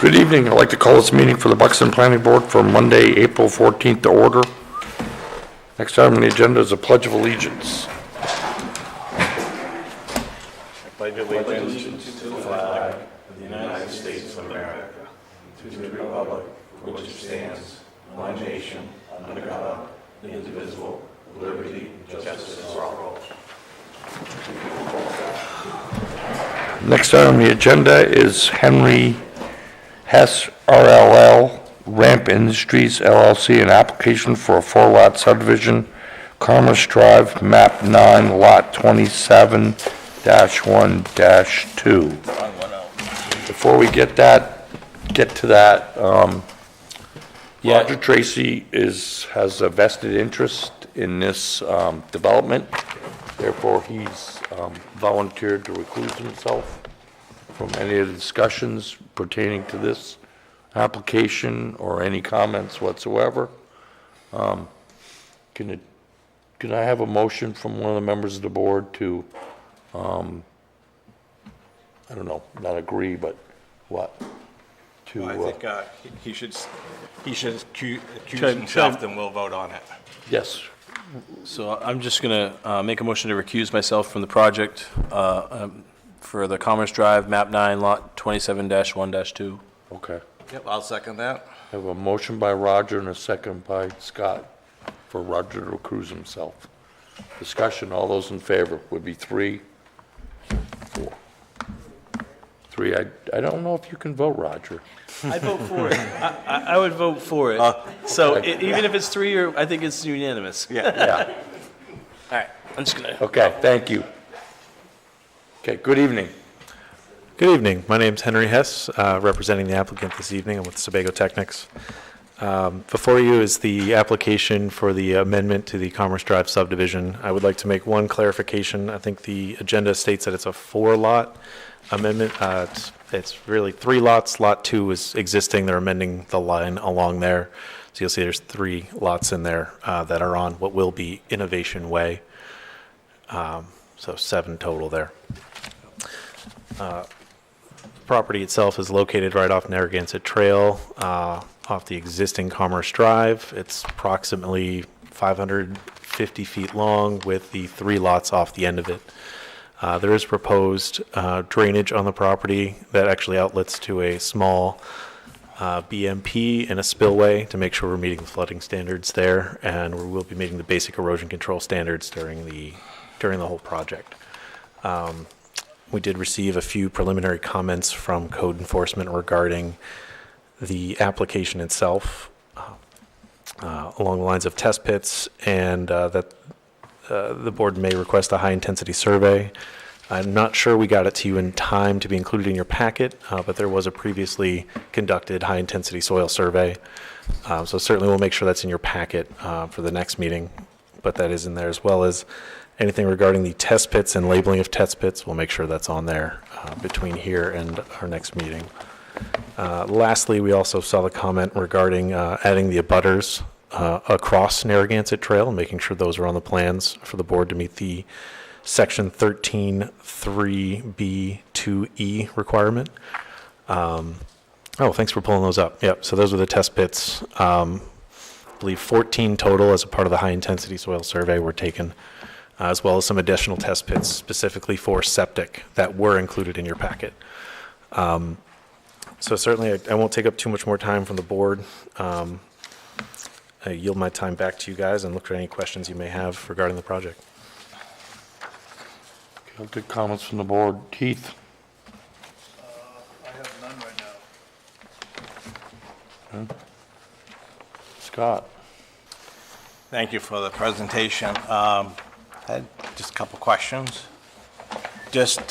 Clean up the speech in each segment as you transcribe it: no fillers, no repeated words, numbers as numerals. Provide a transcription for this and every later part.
Good evening. I'd like to call this meeting for the Buxton Planning Board for Monday, April 14th to order. Next item on the agenda is a Pledge of Allegiance. Pledge allegiance to the flag of the United States of America, to the republic for which it stands, one nation, under God, indivisible, with liberty and justice for all. Next item on the agenda is Henry Hess, RLL, Ramp Industries, LLC, an application for a 4-lot subdivision, Commerce Drive, map 9, lot 27-1-2. Before we get to that, Roger Tracy has a vested interest in this development. Therefore, he's volunteered to recuse himself from any of the discussions pertaining to this application or any comments whatsoever. Can I have a motion from one of the members of the board to, I don't know, not agree, but what? To, I think he should accuse himself, then we'll vote on it. yes. So I'm just going to make a motion to recuse myself from the project for the Commerce Drive, map 9, lot 27-1-2. Okay. Yep, I'll second that. I have a motion by Roger and a second by Scott for Roger to recuse himself. Discussion, all those in favor would be 3, 4. 3, I don't know if you can vote, Roger. I'd vote for it. I would vote for it. Even if it's 3, or I think it's unanimous. Yeah, All right, I'm just going to. okay, thank you. Okay, good evening. Good evening. My name's Henry Hess, representing the applicant this evening. I'm with Sebago Technics. Before you is the application for the amendment to the Commerce Drive subdivision. I would like to make one clarification. I think the agenda states that it's a 4-lot amendment. It's really 3 lots. Lot 2 is existing. They're amending the line along there. So you'll see there's 3 lots in there that are on what will be Innovation Way. So 7 total there. The property itself is located right off Narragansett Trail, off the existing Commerce Drive. It's approximately 550 feet long with the 3 lots off the end of it. There is proposed drainage on the property that actually outlets to a small BMP and a spillway to make sure we're meeting the flooding standards there, and we will be meeting the basic erosion control standards during the whole project. We did receive a few preliminary comments from code enforcement regarding the application itself, along the lines of test pits, and that the board may request a high-intensity survey. I'm not sure we got it to you in time to be included in your packet, but there was a previously conducted high-intensity soil survey. So certainly we'll make sure that's in your packet for the next meeting, but that is in there, as well as anything regarding the test pits and labeling of test pits. We'll make sure that's on there between here and our next meeting. Lastly, we also saw the comment regarding adding the abutters across Narragansett Trail and making sure those are on the plans for the board to meet the section 13.3B2E requirement. Thanks for pulling those up. Yep, so those are the test pits. I believe 14 total as a part of the high intensity soil survey were taken, as well as some additional test pits specifically for septic that were included in your packet. So certainly I won't take up too much more time from the board. I yield my time back to you guys and look for any questions you may have regarding the project. Okay, good comments from the board. Keith? I have none right now. Scott? Thank you for the presentation. I had just a couple questions. Just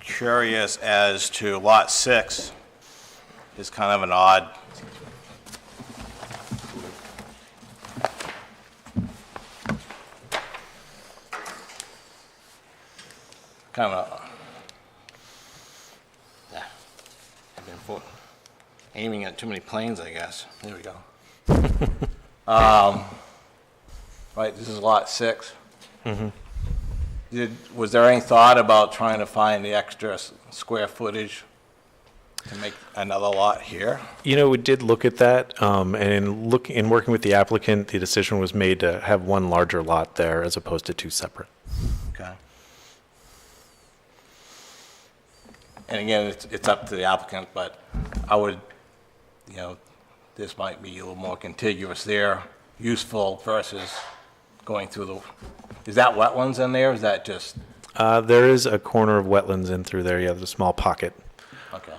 curious as to lot 6 is kind of an odd I've been aiming at too many planes, I guess. There we go. Right, this is lot 6. Was there any thought about trying to find the extra square footage to make another lot here? You know, we did look at that, and in working with the applicant, the decision was made to have one larger lot there as opposed to two separate. Okay. And again, it's up to the applicant, but I would, you know, this might be a little more contiguous there, useful versus going through the, is that wetlands in there, or is that just, There is a corner of wetlands in through there, yeah, there's a small pocket. okay.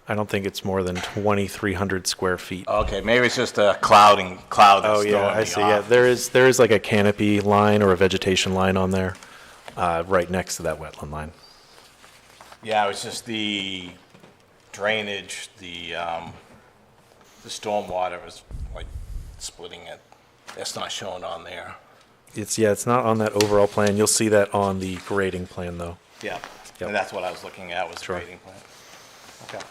I don't think it's more than 2,300 square feet. Okay, maybe it's just a cloud that's throwing Oh, yeah, I me see, yeah, off. there is like a canopy line or a vegetation line on there, right next to that wetland line. Yeah, it's just the drainage, the stormwater is like splitting it. That's not shown on there. It's not on that overall plan, you'll see that on the grading plan, though. Yeah, Yep. and that's what I was looking at, was the Sure. grading plan. Okay.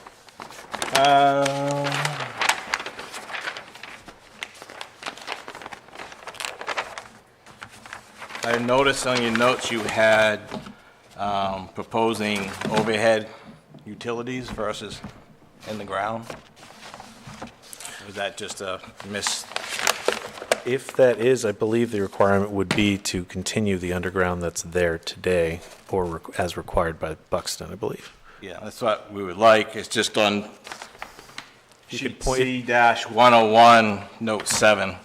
I noticed on your notes you had proposing overhead utilities versus in the ground. Was that just a miss? If that is, I believe the requirement would be to continue the underground that's there today, or as required by Buxton, I believe. Yeah, that's what we would like. It's just on You sheet could point- C-101, note 7.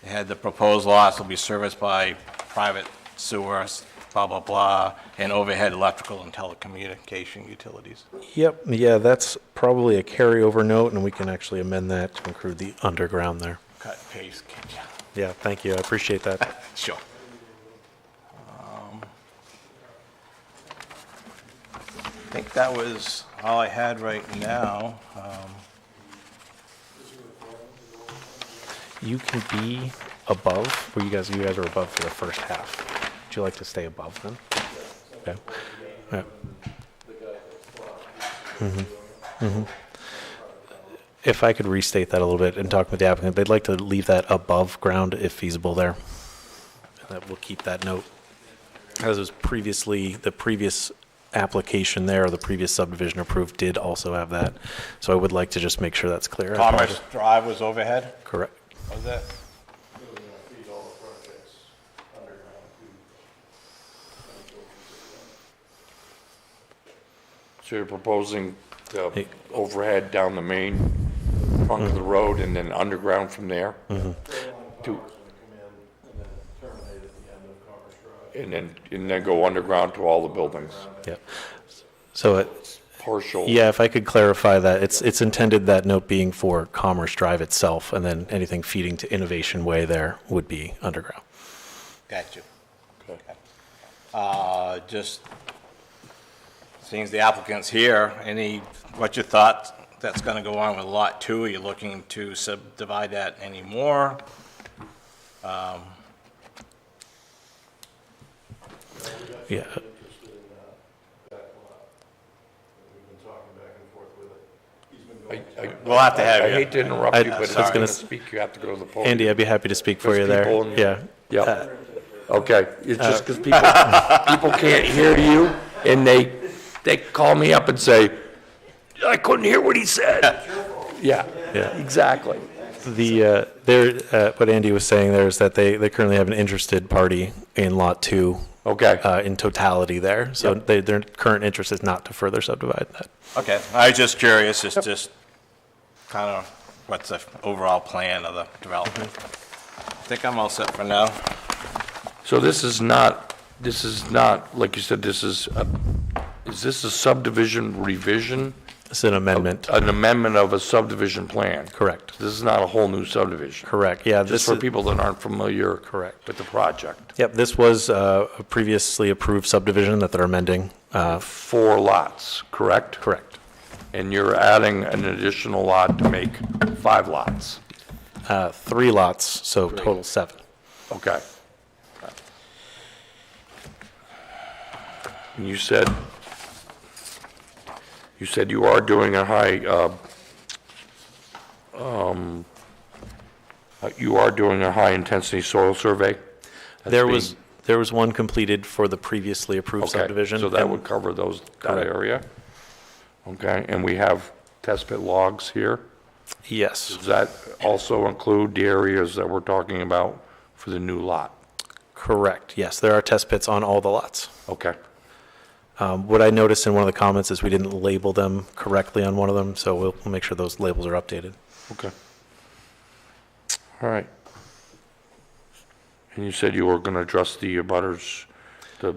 It had the proposed lots will be serviced by private sewers, blah, blah, blah, and overhead electrical and telecommunication utilities. Yep, yeah, that's probably a carryover note, and we can actually amend that to include the underground there. Cut and paste, Yeah, thank you, I appreciate that. sure. I think that was all I had right now. You can be above, where you guys are above for the first half. Would you like to stay above then? Okay. Yeah. If I could restate that a little bit and talk with the applicant, they'd like to leave that above ground if feasible there. And that we'll keep that note. As was previously, the previous application there, or the previous subdivision approved, did also have that. So I would like to just make sure that's clear. Commerce Drive was overhead, Correct. was that? So you're proposing the Hey. overhead down the main trunk of the road and then underground from there? To, and then go underground to all the buildings? Yeah. So it, Partial? yeah, if I could clarify that, it's intended that note being for Commerce Drive itself, and then anything feeding to Innovation Way there would be underground. Got you. Okay. Just, seeing the applicant's here, what's your thought that's gonna go on with Lot 2? Are you looking to subdivide that any more? Yeah. We'll have to have I you. hate to interrupt I- you, but I if was you're gonna going to s- speak, you have to go to the podium. Andy, I'd be happy to speak for Because you there. people in- Yeah. Yep. Okay, it's just because people can't hear you, and they call me up and say, I couldn't hear what he said. Yeah, Yeah. exactly. What Andy was saying there is that they currently have an interested party in Lot 2 Okay, in totality there. So their current interest is not to further subdivide that. Okay, I was just curious, it's just kind of what's the overall plan of the development. I think I'm all set for now. so this is not, like you said, is this a subdivision revision? It's an amendment. An amendment of a subdivision plan? Correct. This is not a whole new subdivision? Correct, yeah. Just for people that aren't familiar? Correct. With the project? Yep, this was a previously approved subdivision that they're amending. 4 lots, correct? Correct. And you're adding an additional lot to make 5 lots? 3 lots, so total 7. Okay. And you said you are doing a high-intensity soil survey? That's There being- was one completed for the previously approved Okay, subdivision. so that and- would cover that Correct. area? Okay, and we have test pit logs here. Yes, Does that also include the areas that we're talking about for the new lot? correct. Yes, there are test pits on all the lots. Okay, What I noticed in one of the comments is we didn't label them correctly on one of them, so we'll make sure those labels are updated. okay. All right. And you said you were going to address the abutters, the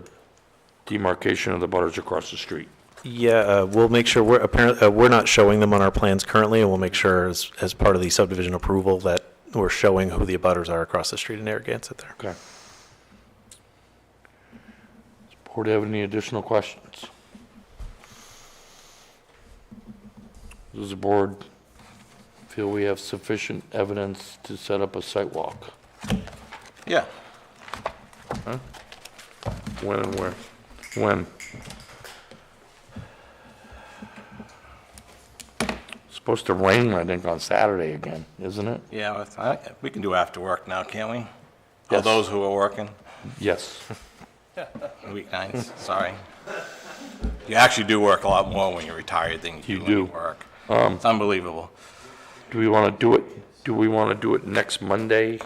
demarcation of the butters across the street. Yeah, we'll make sure, we're not showing them on our plans currently, and we'll make sure as part of the subdivision approval that we're showing who the abutters are across the street in Narragansett there. Okay. Does the board have any additional questions? Does the board feel we have sufficient evidence to set up a site walk? Yeah. When and where? When? Supposed to rain, I think, on Saturday again, isn't it? Yeah, we can do after work now, can't we? For Yes. those who are working, Yes. weeknights, sorry. You actually do work a lot more when you're retired than you You do when you do. work. It's unbelievable. Do we want to do it, next Monday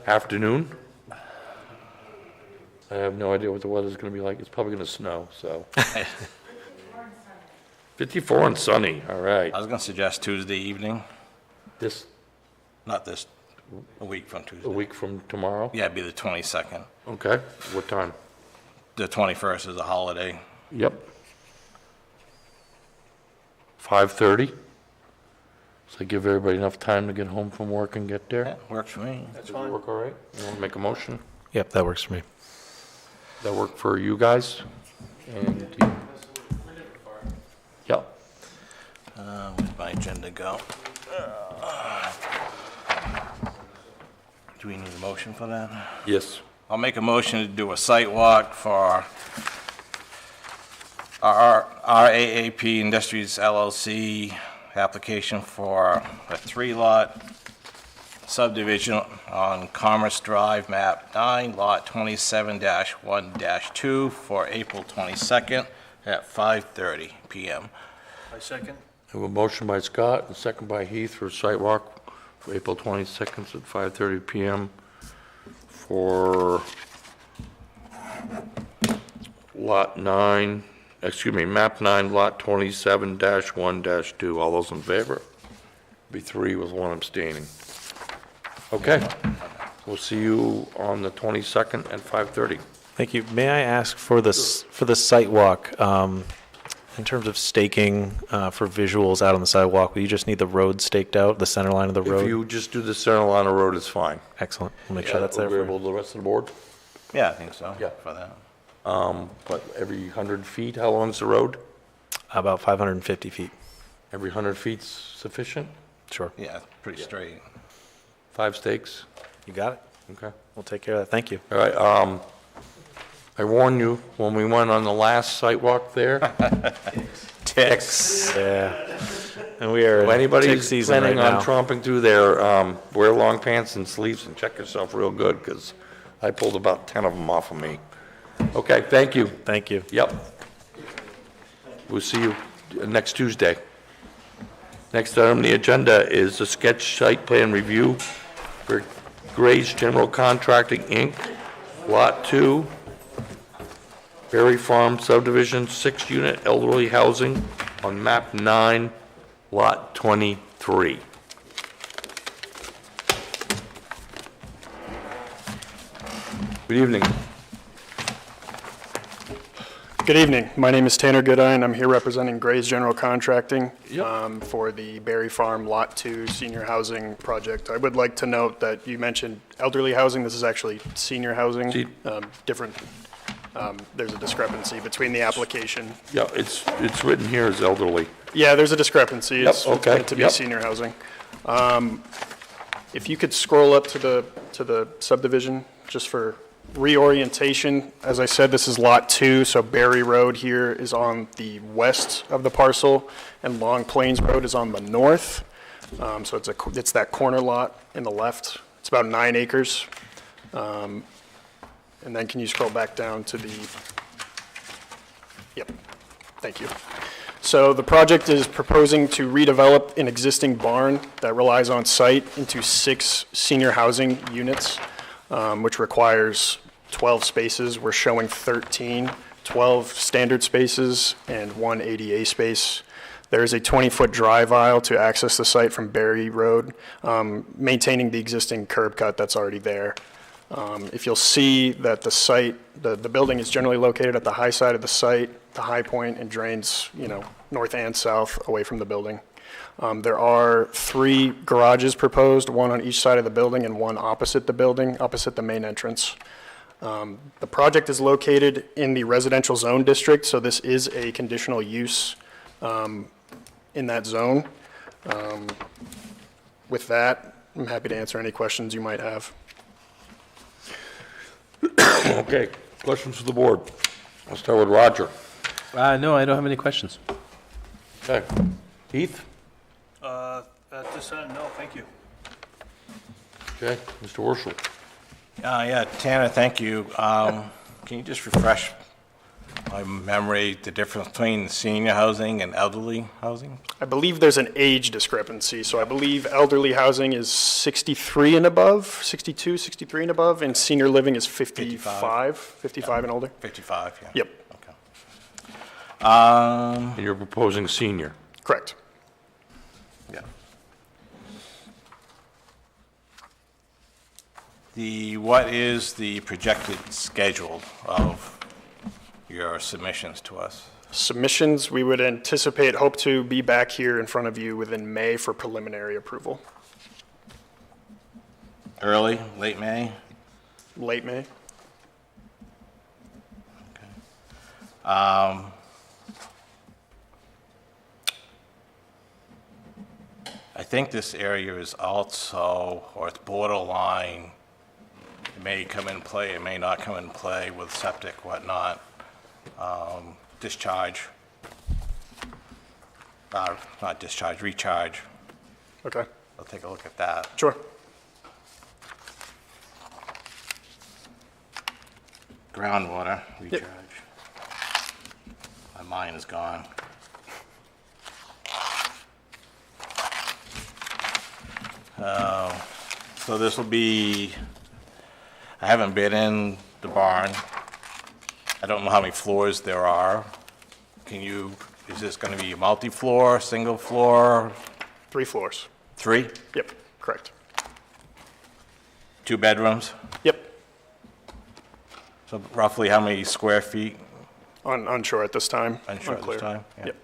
afternoon? I have no idea what the weather's going to be like. It's probably going to snow, so. 54 and sunny, all right. I was gonna suggest Tuesday evening, This, not this, a week from a Tuesday. week from tomorrow? Yeah, it'd be the 22nd. Okay, what time? The 21st is a holiday. Yep. 5:30? So give everybody enough time to get home from work and get there? Yeah, works for me. Does that work all right? You want to make a motion? Yep, that works for me. That work for you guys? And you? Yep. Where'd my agenda go? Do we need a motion for that? Yes. I'll make a motion to do a site walk for our RAAP Industries LLC application for a 3-lot subdivision on Commerce Drive, map 9, lot 27-1-2 for April 22nd at 5:30 PM. I second. I have a motion by Scott and a second by Heath for a site walk for April 22nd at 5:30 PM for lot 9, map 9, lot 27-1-2. All those in favor? Be 3 with 1 abstaining. Okay. We'll see you on the 22nd at 5:30. Thank you. May I ask for the site walk, in terms of staking for visuals out on the sidewalk, will you just need the road staked out, the center line of the If road? you just do the center line of road, it's fine. Excellent. We'll make sure that's there for Agreeable you. to the rest of the board? Yeah, I think so. Yeah. For that. But every 100 feet, how long's the road? About 550 feet. Every 100 feet's sufficient? Sure. Yeah, it's pretty straight. 5 stakes? You got it. Okay. We'll take care of that. Thank you. All right, I warned you when we went on the last site walk there. Ticks. Yeah. And we are If in tick anybody's season right planning on now. tromping through there, wear long pants and sleeves and check yourself real good, because I pulled about 10 of them off of me. Okay, thank you. Thank you. Yep. We'll see you next Tuesday. Next item on the agenda is a sketch site plan review for Gray's General Contracting, Inc., Lot 2, Berry Farm subdivision, 6-unit elderly housing on map 9, Lot 23. Good evening. Good evening. My name is Tanner Goodine. I'm here representing Gray's General Contracting Yep. for the Berry Farm Lot 2 senior housing project. I would like to note that you mentioned elderly housing. This is actually senior housing. See- Different, there's a discrepancy between the application. Yeah, it's written here as elderly. Yeah, there's a discrepancy. Yep, It's okay, meant to be yep. senior housing. If you could scroll up to the subdivision, just for reorientation. As I said, this is Lot 2, so Berry Road here is on the west of the parcel, and Long Plains Road is on the north. So it's that corner lot in the left. It's about 9 acres. And then can you scroll back down to the, yep, thank you. So the project is proposing to redevelop an existing barn that relies on site into 6 senior housing units, which requires 12 spaces. We're showing 13, 12 standard spaces and 1 ADA space. There is a 20-foot drive aisle to access the site from Berry Road, maintaining the existing curb cut that's already there. If you'll see that the site, the building is generally located at the high side of the site, the high point, and drains, north and south away from the building. There are 3 garages proposed, 1 on each side of the building and 1 opposite the building, opposite the main entrance. The project is located in the residential zone district, so this is a conditional use in that zone. With that, I'm happy to answer any questions you might have. Okay, questions for the board? I'll start with Roger. No, I don't have any questions. Okay. Heath? At this end, no, thank you. Okay. Mr. Horschel? Yeah, Tanner, thank you. Can you just refresh my memory, the difference between senior housing and elderly housing? I believe there's an age discrepancy, so I believe elderly housing is 63 and above, 62, 63 and above, and senior living is 55 and older. 55, yeah. Yep, Okay. And you're proposing senior. correct. Yeah. What is the projected schedule of your submissions to us? Submissions, we would hope to be back here in front of you within May for preliminary approval. Early, late May? Late May? I think this area is also, or it's borderline, it may come in play, it may not come in play with septic, whatnot, discharge, not discharge, recharge. Okay, I'll take a look at that. sure. Groundwater, recharge. My mind is gone. So this will be, I haven't been in the barn. I don't know how many floors there are. Is this gonna be multi-floor, single floor, 3 floors. 3? Yep, correct. 2 bedrooms? Yep, So roughly how many square feet? unsure at this time. Unsure at this Unclear. time? Yeah. Yep.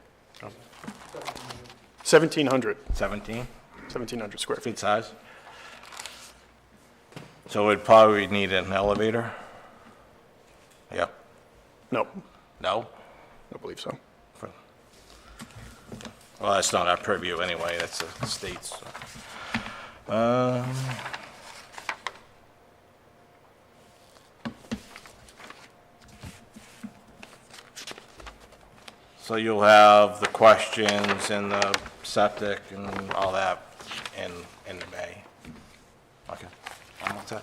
1,700, 17 1,700 square feet. feet size? So it'd probably need an elevator? Yep. No, No? I believe so. Well, that's not our purview anyway, that's the state's. So you'll have the questions and the septic and all that in May? Okay, I'm all set.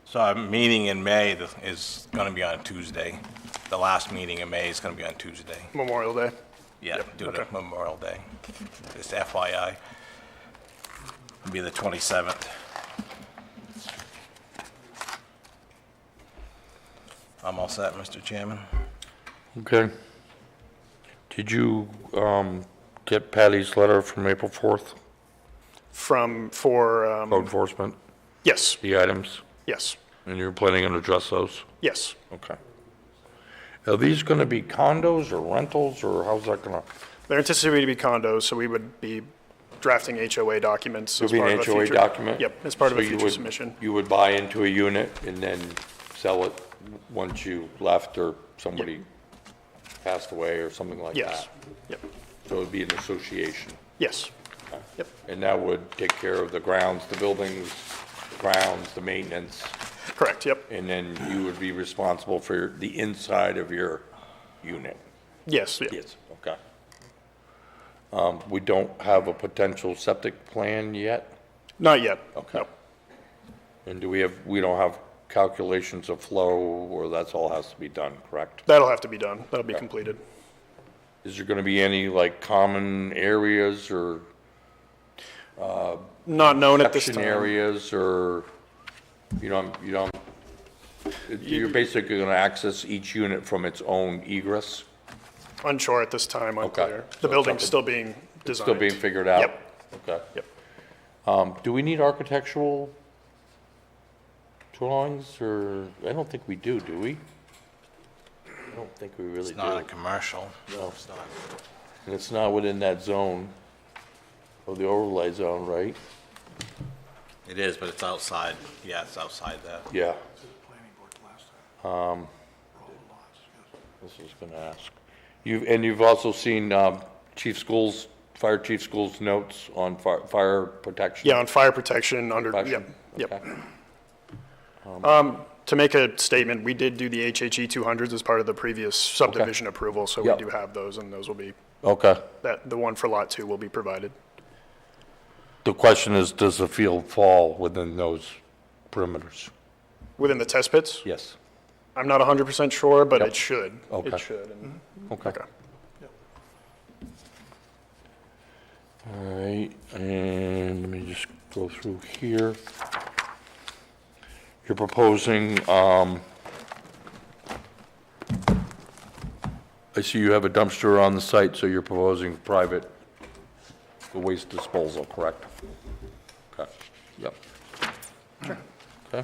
So our meeting in May is going to be on Tuesday. The last meeting in May is going to be on Tuesday. Memorial Day. Yeah, due to okay. Memorial Day. Just FYI. It'll be the 27th. I'm all set, Mr. Chairman. Okay. Did you get Patty's letter from April 4th? For, Code enforcement, yes, the items, yes, and you're planning on address those? yes. Okay. Are these going to be condos or rentals, or how's that going to? They're anticipated to be condos, so we would be drafting HOA documents. There'll as be part an of a HOA future- document? Yep, as part of So a you future would- submission. You would buy into a unit and then sell it once you left or somebody passed away or something like that? Yes, yep, So it would be an association? yes, yep, And that would take care of the grounds, the buildings, the grounds, the maintenance, correct, yep, and then you would be responsible for the inside of your unit? yes, yeah. Yes. Okay. We don't have a potential septic plan yet? Not yet. Okay. No. And we don't have calculations of flow, or that's all has to be done, correct? That'll have to be done. That'll be completed. Is there gonna be any, like, common areas or Not known at this section time. areas, or, you're basically gonna access each unit from its own egress? Unsure at this time, unclear. So The it's building's something- still being It's designed. still being figured out? Yep, Okay. yep. Do we need architectural drawings, or, I don't think we do we? I don't think we really It's do. not a commercial. No. It's not. And it's not within that zone, or the overlay zone, right? It is, but it's outside. Yeah, it's outside that. Yeah. This is gonna ask. You've also seen, Fire Chief School's notes on fire protection? Yeah, on fire protection under, Protection? yep, Okay. yep. To make a statement, we did do the HHE 200s as part of the previous subdivision approval, so we Yep. do have those, and those will be, Okay. the one for Lot 2 will be provided. The question is, does the field fall within those perimeters? Within the test pits? Yes. I'm not 100% sure, but Yep. it should. Okay. It should. and- Okay. Okay. All right, and let me just go through here. You're proposing, I see you have a dumpster on the site, so you're proposing private waste disposal, correct? Okay, yep. Okay,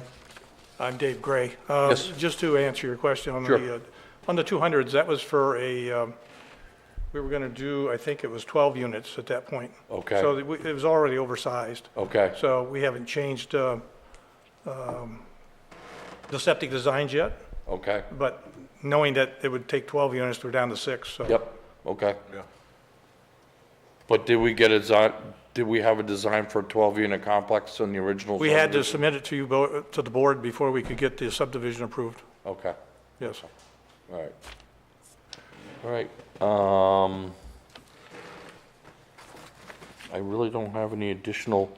I'm Dave Gray. Yes. Just to answer your question on Sure. on the 200s, that was for we were going to do, I think it was 12 units at that point. Okay. So it was already oversized. okay, So we haven't changed the septic designs yet, okay, but knowing that it would take 12 units, we're down to 6, so. yep, okay. But did we have a design for a 12-unit complex in the original? We had to subdivision? submit it to you, to the board before we could get the subdivision approved, Okay. yes. All right. All right, I really don't have any additional,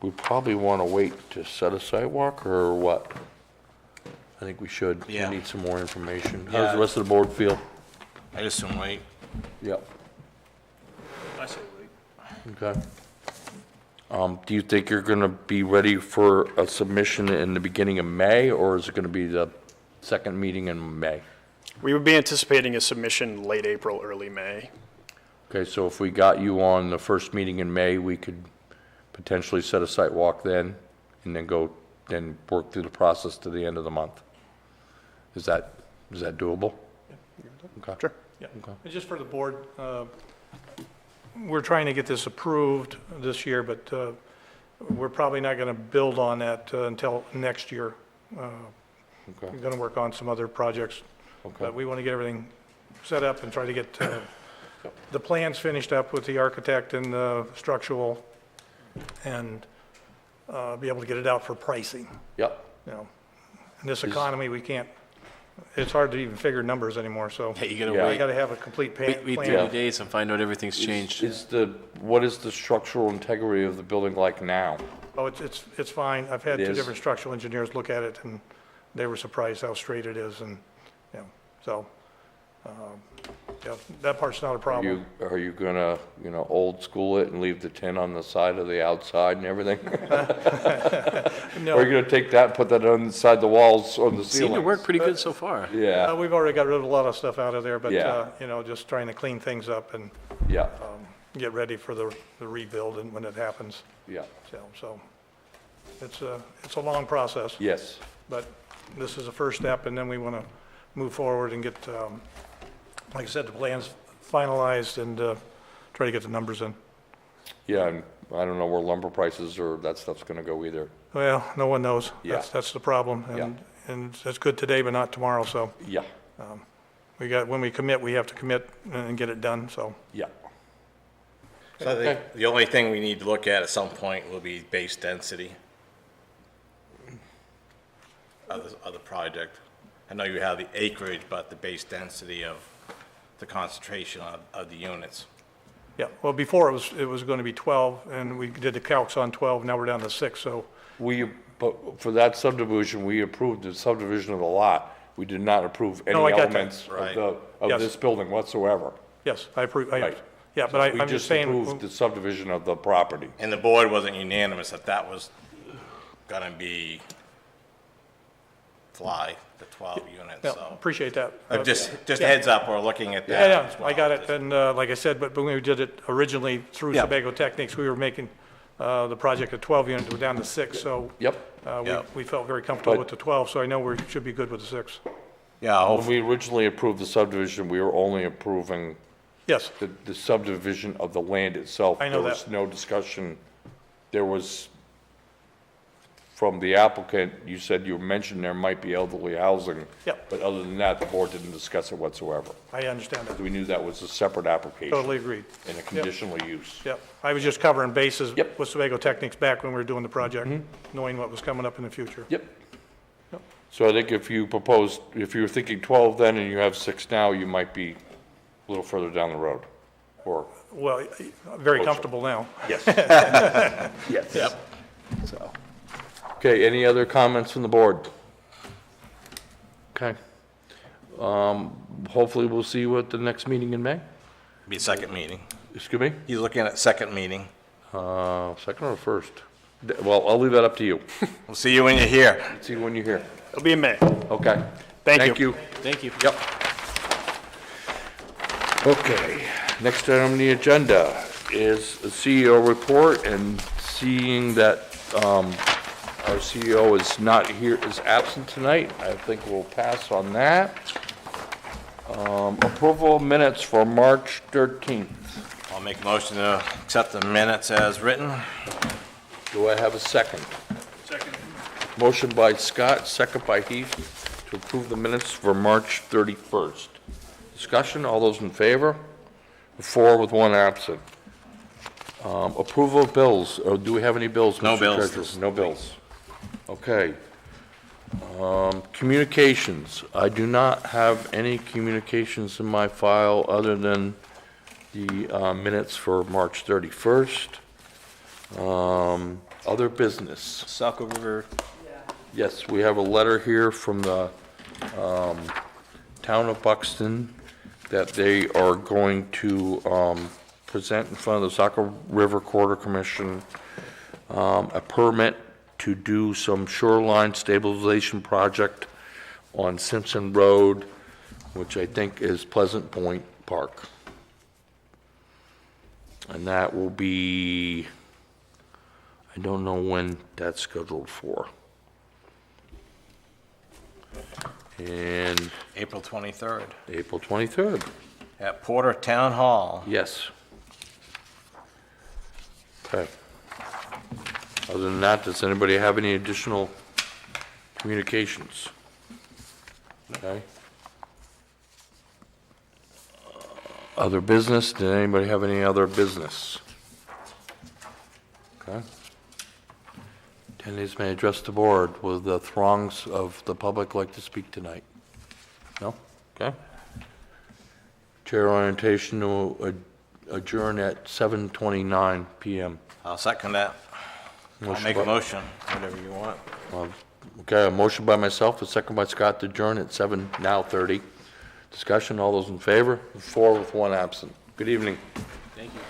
we probably want to wait to set a sidewalk, or what? I think we should. Yeah. We need some more information. How does Yeah. the rest of the board feel? I just assume wait. Yep. I say wait. Okay. Do you think you're going to be ready for a submission in the beginning of May, or is it going to be the second meeting in May? We would be anticipating a submission late April, early May. Okay, so if we got you on the first meeting in May, we could potentially set a site walk then, and then work through the process to the end of the month. Is that doable? Okay. Sure. Yeah, Okay. and just for the board, we're trying to get this approved this year, but we're probably not going to build on that until next year. Okay, We're going to work on some other projects, okay, but we want to get everything set up and try to get the plans finished up with the architect and the structural, and be able to get it out for pricing, yep, you know. In this economy, we can't, it's hard to even figure numbers anymore, so Hey, you gotta Yeah. we wait, got to have a complete wait plan. 30 days and find out everything's changed. what is the structural integrity of the building like now? Oh, it's fine. I've had It two is? different structural engineers look at it, and they were surprised how straight it is, and, you know, so, yeah, that part's not a problem. Are you gonna, old school it and leave the tin on the side of the outside and everything? No, Or are you gonna take that, put that inside the walls on the ceiling? Seemed to work pretty good so far. Yeah, we've already got rid of a lot of stuff out of there, but, Yeah. you know, just trying to clean things up and yeah, get ready for the rebuild and when it happens, yeah, so, it's a long process. yes, But this is a first step, and then we want to move forward and get, like I said, the plans finalized and try to get the numbers in. Yeah, and I don't know where lumber prices or that stuff's gonna go either. Well, no one knows. Yeah. That's the problem. And it's good today, but not tomorrow, so Yeah, when we commit, we have to commit and get it done, so. yeah. So I think the only thing we need to look at some point will be base density of the project. I know you have the acreage, but the base density of the concentration of the units. Yeah, well, before it was going to be 12, and we did the calcs on 12, now we're down to 6, so, But for that subdivision, we approved the subdivision of the lot. We did not approve any No, I got that. elements Right. of Yes. this building whatsoever. yes, I approve, Right. yeah, but I'm We just just saying, approved the subdivision of the property. And the board wasn't unanimous that that was gonna be the 12 units, yeah, so. appreciate that. Just Yeah. heads up, we're looking at Yeah, that yeah, as well. I got it, and like I said, but when we did it originally through Yeah. Sebago Techniques, we were making the project at 12 units, we're down to 6, so Yep. Yep. we felt very comfortable But- with the 12, so I know we should be good with the 6. Yeah, When hopefully, we originally approved the subdivision, we were only approving Yes, the subdivision of the land itself. I know There was that. no discussion. There was, from the applicant, you said you mentioned there might be elderly housing. Yep. But other than that, the board didn't discuss it whatsoever. I understand that, We knew that was a separate application. totally agreed. And a conditional use. Yep, I was just covering bases Yep. with Sebago Techniques back when we were doing the project, knowing what was coming up in the future. Yep. Yep. So I think if you proposed, if you were thinking 12 then and you have 6 now, you might be a little further down the road. Or, Well, very comfortable now. yes. Yes. Yep. So, okay, any other comments from the board? Okay. Hopefully we'll see you at the next meeting in May. be second meeting. Excuse me? He's looking at second meeting. Second or first? Well, I'll leave that up to you. We'll see you when you're here. See when you're here. It'll be in May. Okay. Thank you. Thank you. Yep. Okay, next item on the agenda is the CEO report, and seeing that our CEO is not here, is absent tonight, I think we'll pass on that. Approval of minutes for March 13th. I'll make a motion to accept the minutes as written. Do I have a second? Second. Motion by Scott, second by Heath, to approve the minutes for March 31st. Discussion, all those in favor? 4 with 1 absent. Approval of bills, do we have any bills, No Mr. bills. Treasurer? No bills. Okay. Communications, I do not have any communications in my file other than the minutes for March 31st. Other business. Saco River, Yes, we have a letter here from the town of Buxton that they are going to present in front of the Saco River Corridor Commission a permit to do some shoreline stabilization project on Simpson Road, which I think is Pleasant Point Park. And that will be, I don't know when that's scheduled for. And April 23rd April 23rd, at Porter Town Hall. yes. Okay. Other than that, does anybody have any additional communications? Okay. Other business, did anybody have any other business? Okay. Attendees may address the board. Will the throngs of the public like to speak tonight? No? Okay. Chair orientation to adjourn at 7:29 PM. I'll second that. I'll make a motion, whatever you want. Okay, a motion by myself, a second by Scott to adjourn at 7:30. Discussion, all those in favor? 4 with 1 absent. Good evening. thank you.